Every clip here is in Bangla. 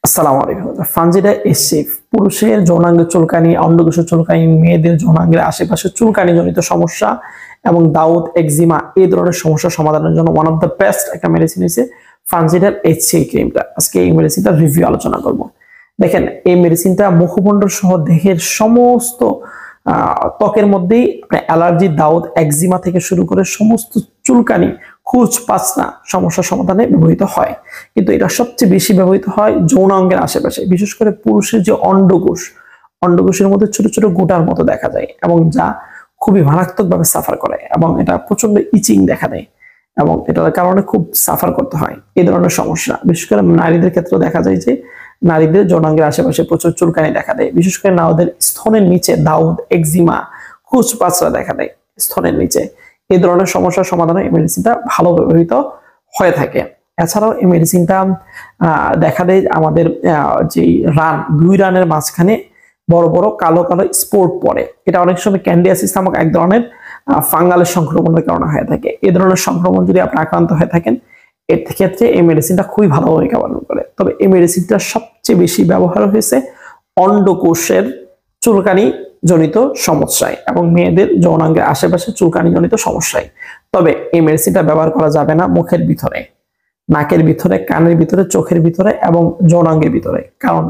আসসালামু আলাইকুম। ফানজিডা এসিফ পুরুষের যৌনাঙ্গের চুলকানি, অন্ডকোষের চুলকানি, মেয়েদের যৌনাঙ্গের আশেপাশে চুলকানি জনিত সমস্যা এবং দাউদ, একজিমা এই ধরনের সমস্যা সমাধানের জন্য ওয়ান অফ দ্য বেস্ট একটা মেডিসিন হচ্ছে ফানজিডার এইচসি ক্রিমটা। আজকে এই মেডিসিনটা রিভিউ আলোচনা করব। দেখেন, এই মেডিসিনটা মুখমণ্ডল সহ দেহের সমস্ত ত্বকের মধ্যেই অ্যালার্জি, দাউদ, একজিমা থেকে শুরু করে সমস্ত চুলকানি, খুচ পাচনা সমস্যা সমাধানে ব্যবহৃত হয়। কিন্তু এটা সবচেয়ে বেশি ব্যবহৃত হয় যৌনাঙ্গের আশেপাশে, বিশেষ করে পুরুষের যে অন্ডকোষের মধ্যে ছোট ছোট গোটার মতো দেখা যায় এবং যা খুবই মারাত্মকভাবে সাফার করে এবং এটা প্রচন্ড ইচিং দেখা দেয় এবং এটার কারণে খুব সাফার করতে হয়। এই ধরনের সমস্যা বিশেষ করে নারীদের ক্ষেত্রে দেখা যায় যে নারীদের যৌনাঙ্গের আশেপাশে প্রচুর চুলকানি দেখা দেয়, বিশেষ করে নারীদের স্তনের নিচে দাউদ, একজিমা, খুচ পাচড়া দেখা দেয় স্তনের নিচে। এই ধরনের সমস্যার সমাধানে এই মেডিসিনটা ভালো ব্যবহৃত হয়ে থাকে। এছাড়াও এই মেডিসিনটা দেখা দেয় আমাদের যে দুই রানের মাঝখানে বড় বড় কালো কালো স্পট পড়ে। এটা অনেক সময় ক্যান্ডিয়াসিস নামক এক ধরনের ফাঙ্গালের সংক্রমণের কারণে হয়ে থাকে। এই ধরনের সংক্রমণ যদি আপনি আক্রান্ত হয়ে থাকেন, এর ক্ষেত্রে এই মেডিসিনটা খুবই ভালো ভূমিকা পালন করে। তবে এই মেডিসিনটা সবচেয়ে বেশি ব্যবহার হয়েছে অন্ডকোষের চুলকানি জনিত সমস্যায় এবং মেয়েদের যৌনাঙ্গের আশেপাশে চুলকানি জনিত সমস্যায়। তবে এই মেডিসিনটা ব্যবহার করা যাবে না মুখের ভিতরে, নাকের ভিতরে, কানের ভিতরে, চোখের ভিতরে এবং যৌনাঙ্গের ভিতরে, কারণ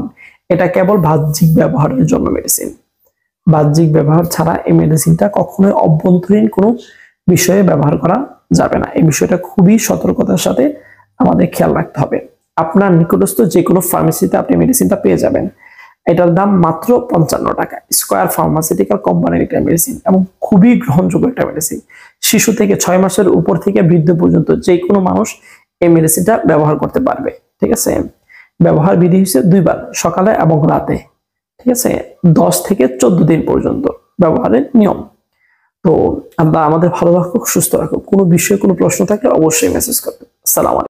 এটা কেবল বাহ্যিক ব্যবহারের জন্য মেডিসিন। বাহ্যিক ব্যবহার ছাড়া এই মেডিসিনটা কখনোই অভ্যন্তরীণ কোনো বিষয়ে ব্যবহার করা যাবে না। এই বিষয়টা খুবই সতর্কতার সাথে আমাদের খেয়াল রাখতে হবে। আপনার নিকটস্থ যে কোনো ফার্মেসিতে আপনি মেডিসিনটা পেয়ে যাবেন। এটার দাম মাত্র 55 টাকা। স্কয়ার ফার্মাসিউটিক্যাল কোম্পানির একটা মেডিসিন এবং খুবই গ্রহণযোগ্য একটা মেডিসিন। শিশু থেকে 6 মাসের উপর থেকে বৃদ্ধ পর্যন্ত যে কোনো মানুষ এই মেডিসিনটা ব্যবহার করতে পারবে। ঠিক আছে, ব্যবহার বিধি হচ্ছে 2 বার, সকালে এবং রাতে। ঠিক আছে, 10 থেকে 14 দিন পর্যন্ত ব্যবহারের নিয়ম। তো আল্লাহ আমাদের ভালো রাখুক, সুস্থ রাখুক। কোনো বিষয়ে কোনো প্রশ্ন থাকলে অবশ্যই মেসেজ করবেন। আসসালামু আলাইকুম।